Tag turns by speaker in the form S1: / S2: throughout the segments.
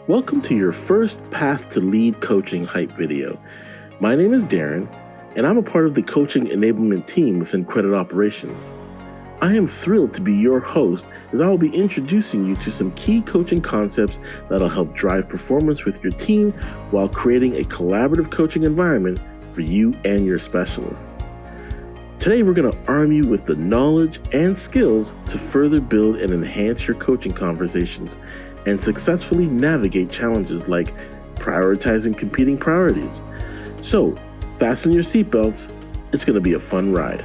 S1: Welcome to your first Path to Lead coaching hype video. My name is Darren, and I'm a part of the coaching enablement team within Credit Operations. I am thrilled to be your host as I will be introducing you to some key coaching concepts that'll help drive performance with your team while creating a collaborative coaching environment for you and your specialists. Today, we're going to arm you with the knowledge and skills to further build and enhance your coaching conversations and successfully navigate challenges like prioritizing competing priorities. So, fasten your seatbelts. It's going to be a fun ride.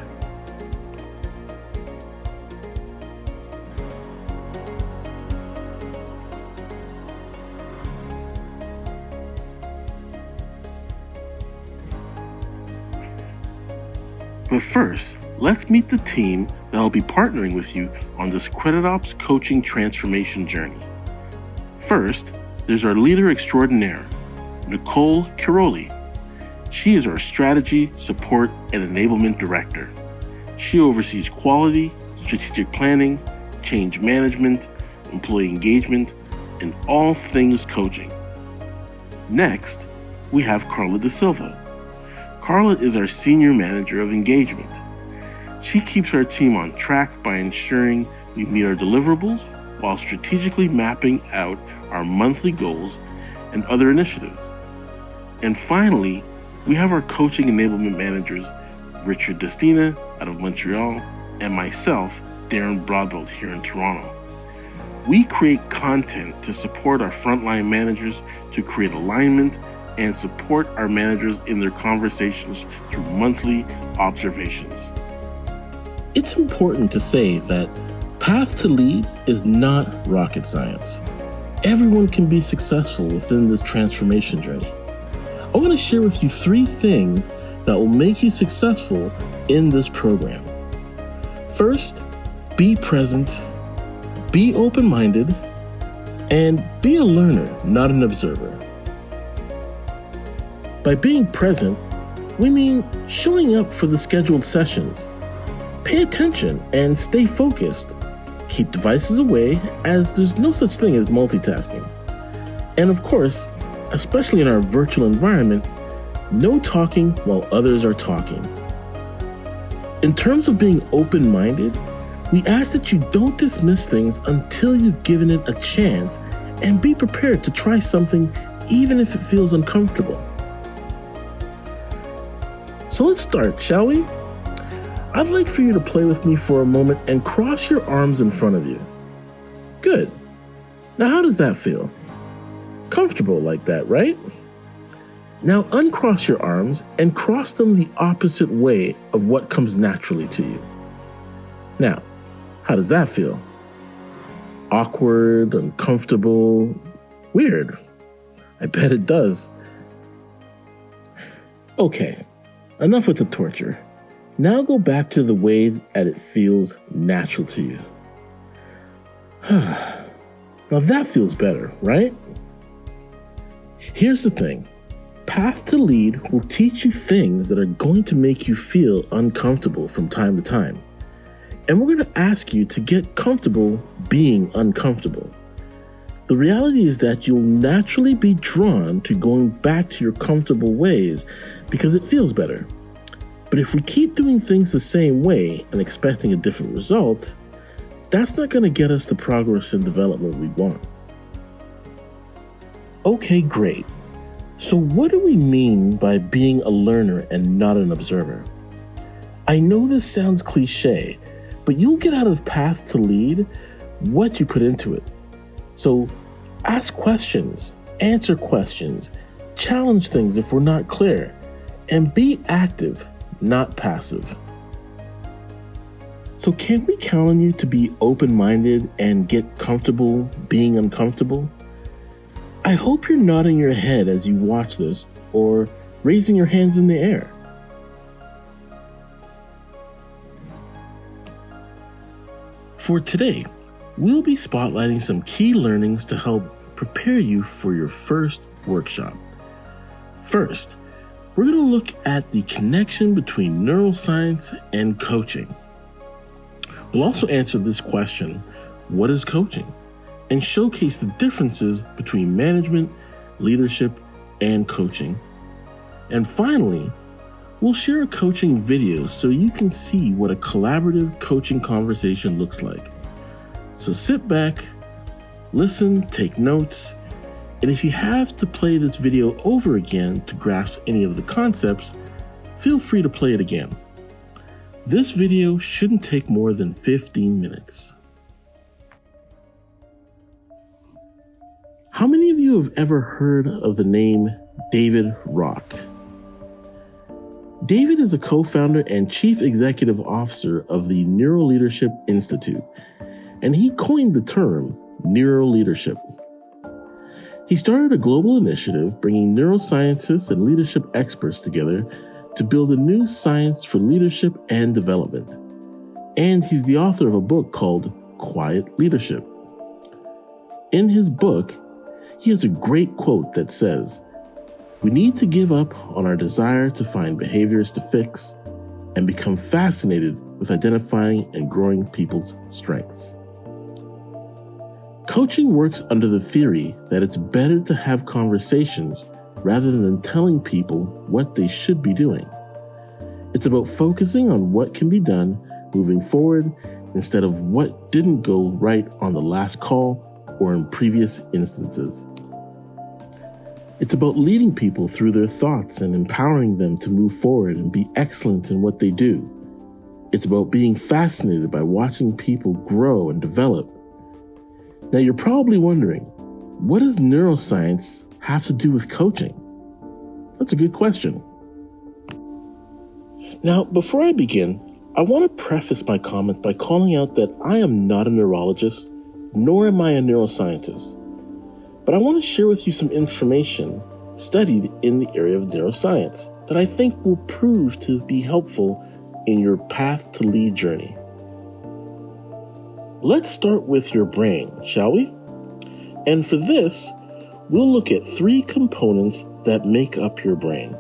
S1: But first, let's meet the team that will be partnering with you on this Credit Ops coaching transformation journey. First, there's our leader extraordinaire, Nicole Caroli. She is our strategy, support, and enablement director. She oversees quality, strategic planning, change management, employee engagement, and all things coaching. Next, we have Carla Da Silva. Carla is our senior manager of engagement. She keeps our team on track by ensuring we meet our deliverables while strategically mapping out our monthly goals and other initiatives. And finally, we have our coaching enablement managers, Richard Destina out of Montreal, and myself, Darren Broadbelt here in Toronto. We create content to support our frontline managers to create alignment and support our managers in their conversations through monthly observations. It's important to say that Path to Lead is not rocket science. Everyone can be successful within this transformation journey. I want to share with you 3 things that will make you successful in this program. First, be present, be open-minded, and be a learner, not an observer. By being present, we mean showing up for the scheduled sessions. Pay attention and stay focused. Keep devices away, as there's no such thing as multitasking. And of course, especially in our virtual environment, no talking while others are talking. In terms of being open-minded, we ask that you don't dismiss things until you've given it a chance and be prepared to try something even if it feels uncomfortable. So let's start, shall we? I'd like for you to play with me for a moment and cross your arms in front of you. Good. Now how does that feel? Comfortable like that, right? Now uncross your arms and cross them the opposite way of what comes naturally to you. Now, how does that feel? Awkward, uncomfortable, weird. I bet it does. Okay. Enough with the torture. Now go back to the way that it feels natural to you. Now that feels better, right? Here's the thing. Path to Lead will teach you things that are going to make you feel uncomfortable from time to time. And we're going to ask you to get comfortable being uncomfortable. The reality is that you'll naturally be drawn to going back to your comfortable ways because it feels better. But if we keep doing things the same way and expecting a different result, that's not going to get us the progress and development we want. Okay, great. So what do we mean by being a learner and not an observer? I know this sounds cliche, but you'll get out of Path to Lead what you put into it. So ask questions, answer questions, challenge things if we're not clear, and be active, not passive. So can we count on you to be open-minded and get comfortable being uncomfortable? I hope you're nodding your head as you watch this or raising your hands in the air. For today, we'll be spotlighting some key learnings to help prepare you for your first workshop. First, we're going to look at the connection between neuroscience and coaching. We'll also answer this question: what is coaching? and showcase the differences between management, leadership, and coaching. And finally, we'll share a coaching video so you can see what a collaborative coaching conversation looks like. So sit back, listen, take notes, and if you have to play this video over again to grasp any of the concepts, feel free to play it again. This video shouldn't take more than 15 minutes. How many of you have ever heard of the name David Rock? David is a co-founder and chief executive officer of the Neuroleadership Institute, and he coined the term neuroleadership. He started a global initiative bringing neuroscientists and leadership experts together to build a new science for leadership and development. And he's the author of a book called Quiet Leadership. In his book, he has a great quote that says, "We need to give up on our desire to find behaviors to fix and become fascinated with identifying and growing people's strengths." Coaching works under the theory that it's better to have conversations rather than telling people what they should be doing. It's about focusing on what can be done moving forward instead of what didn't go right on the last call or in previous instances. It's about leading people through their thoughts and empowering them to move forward and be excellent in what they do. It's about being fascinated by watching people grow and develop. Now you're probably wondering, what does neuroscience have to do with coaching? That's a good question. Now, before I begin, I want to preface my comments by calling out that I am not a neurologist, nor am I a neuroscientist. But I want to share with you some information studied in the area of neuroscience that I think will prove to be helpful in your path to lead journey. Let's start with your brain, shall we? And for this, we'll look at 3 components that make up your brain.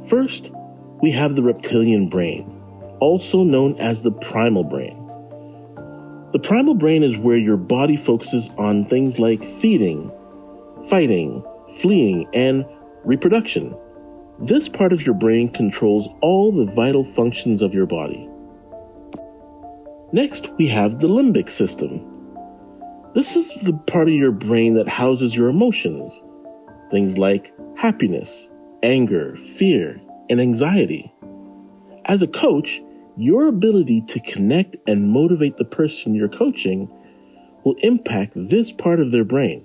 S1: First, we have the reptilian brain, also known as the primal brain. The primal brain is where your body focuses on things like feeding, fighting, fleeing, and reproduction. This part of your brain controls all the vital functions of your body. Next, we have the limbic system. This is the part of your brain that houses your emotions, things like happiness, anger, fear, and anxiety. As a coach, your ability to connect and motivate the person you're coaching will impact this part of their brain.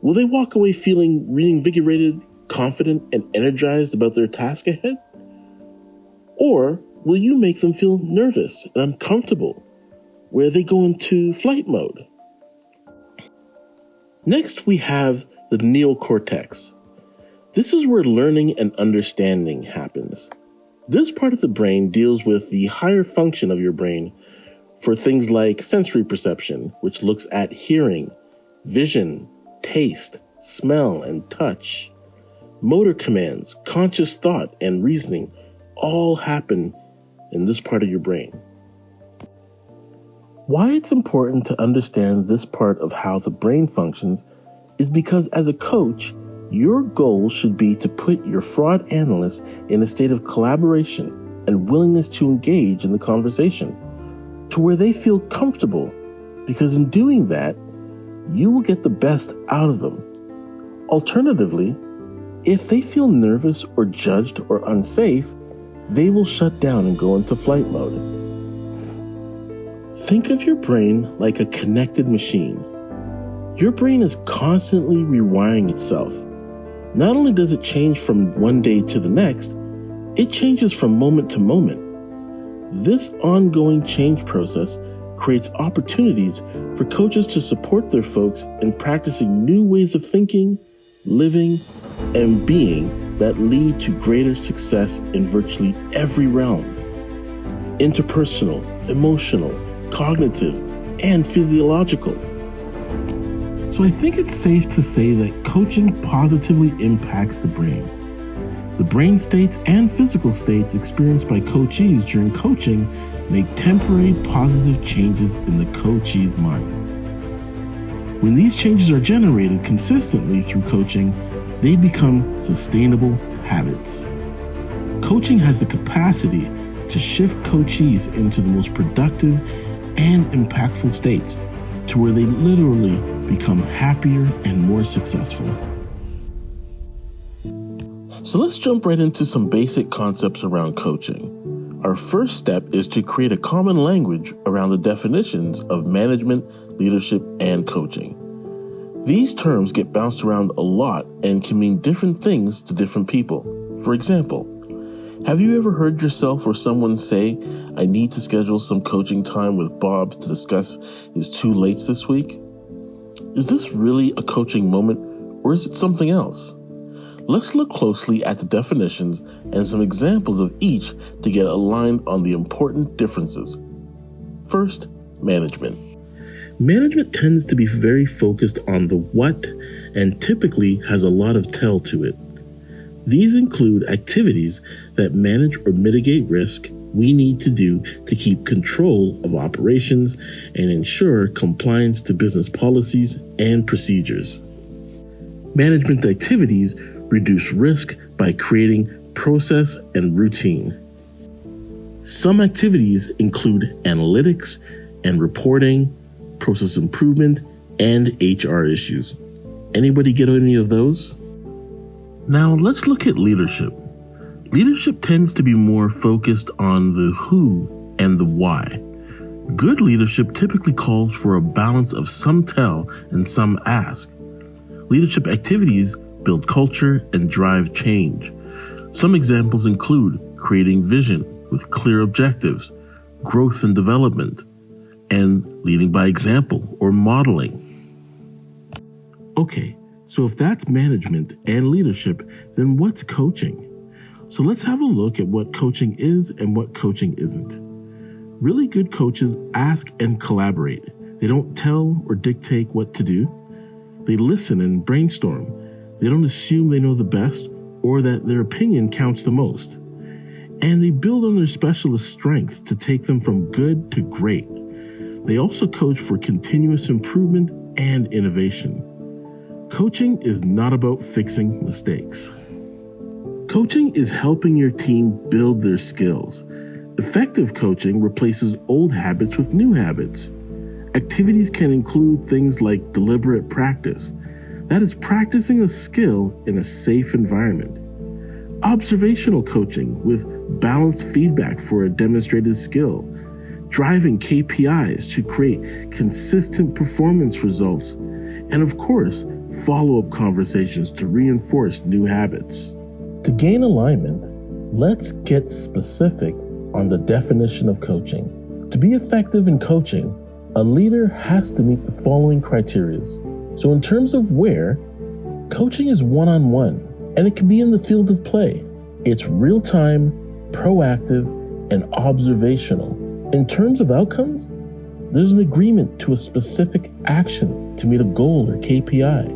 S1: Will they walk away feeling reinvigorated, confident, and energized about their task ahead? Or will you make them feel nervous and uncomfortable, where they go into flight mode? Next, we have the neocortex. This is where learning and understanding happens. This part of the brain deals with the higher function of your brain for things like sensory perception, which looks at hearing, vision, taste, smell, and touch. Motor commands, conscious thought, and reasoning all happen in this part of your brain. Why it's important to understand this part of how the brain functions is because as a coach, your goal should be to put your fraud analyst in a state of collaboration and willingness to engage in the conversation to where they feel comfortable, because in doing that, you will get the best out of them. Alternatively, if they feel nervous or judged or unsafe, they will shut down and go into flight mode. Think of your brain like a connected machine. Your brain is constantly rewiring itself. Not only does it change from one day to the next, it changes from moment to moment. This ongoing change process creates opportunities for coaches to support their folks in practicing new ways of thinking, living, and being that lead to greater success in virtually every realm: interpersonal, emotional, cognitive, and physiological. So I think it's safe to say that coaching positively impacts the brain. The brain states and physical states experienced by coachees during coaching make temporary positive changes in the coachee's mind. When these changes are generated consistently through coaching, they become sustainable habits. Coaching has the capacity to shift coachees into the most productive and impactful states, to where they literally become happier and more successful. So let's jump right into some basic concepts around coaching. Our first step is to create a common language around the definitions of management, leadership, and coaching. These terms get bounced around a lot and can mean different things to different people. For example, have you ever heard yourself or someone say, "I need to schedule some coaching time with Bob to discuss his 2 lates this week"? Is this really a coaching moment, or is it something else? Let's look closely at the definitions and some examples of each to get aligned on the important differences. First, management. Management tends to be very focused on the what and typically has a lot of tell to it. These include activities that manage or mitigate risk we need to do to keep control of operations and ensure compliance to business policies and procedures. Management activities reduce risk by creating process and routine. Some activities include analytics and reporting, process improvement, and HR issues. Anybody get any of those? Now let's look at leadership. Leadership tends to be more focused on the who and the why. Good leadership typically calls for a balance of some tell and some ask. Leadership activities build culture and drive change. Some examples include creating vision with clear objectives, growth and development, and leading by example or modeling. Okay, so if that's management and leadership, then what's coaching? So let's have a look at what coaching is and what coaching isn't. Really good coaches ask and collaborate. They don't tell or dictate what to do. They listen and brainstorm. They don't assume they know the best or that their opinion counts the most. And they build on their specialist strengths to take them from good to great. They also coach for continuous improvement and innovation. Coaching is not about fixing mistakes. Coaching is helping your team build their skills. Effective coaching replaces old habits with new habits. Activities can include things like deliberate practice. That is practicing a skill in a safe environment. Observational coaching with balanced feedback for a demonstrated skill. Driving KPIs to create consistent performance results. And of course, follow-up conversations to reinforce new habits. To gain alignment, let's get specific on the definition of coaching. To be effective in coaching, a leader has to meet the following criteria. So in terms of where, coaching is one-on-one, and it can be in the field of play. It's real-time, proactive, and observational. In terms of outcomes, there's an agreement to a specific action to meet a goal or KPI.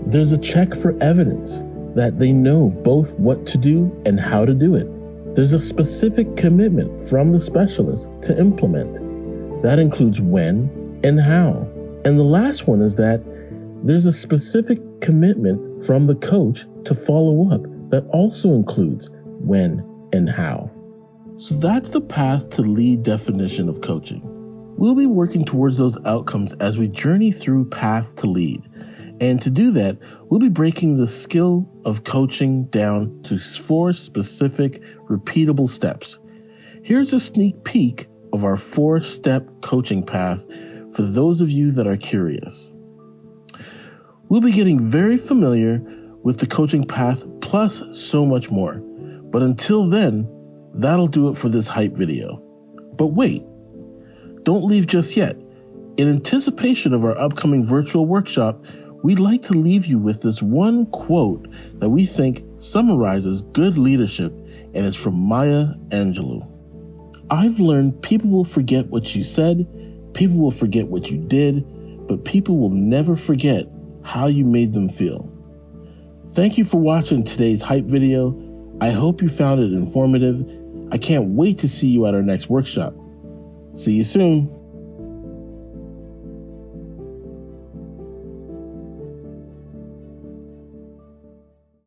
S1: There's a check for evidence that they know both what to do and how to do it. There's a specific commitment from the specialist to implement. That includes when and how. And the last one is that there's a specific commitment from the coach to follow up that also includes when and how. So that's the path to lead definition of coaching. We'll be working towards those outcomes as we journey through path to lead. And to do that, we'll be breaking the skill of coaching down to 4 specific, repeatable steps. Here's a sneak peek of our 4-step coaching path for those of you that are curious. We'll be getting very familiar with the coaching path plus so much more. But until then, that'll do it for this hype video. But wait, don't leave just yet. In anticipation of our upcoming virtual workshop, we'd like to leave you with this one quote that we think summarizes good leadership, and it's from Maya Angelou. I've learned people will forget what you said, people will forget what you did, but people will never forget how you made them feel. Thank you for watching today's hype video. I hope you found it informative. I can't wait to see you at our next workshop. See you soon.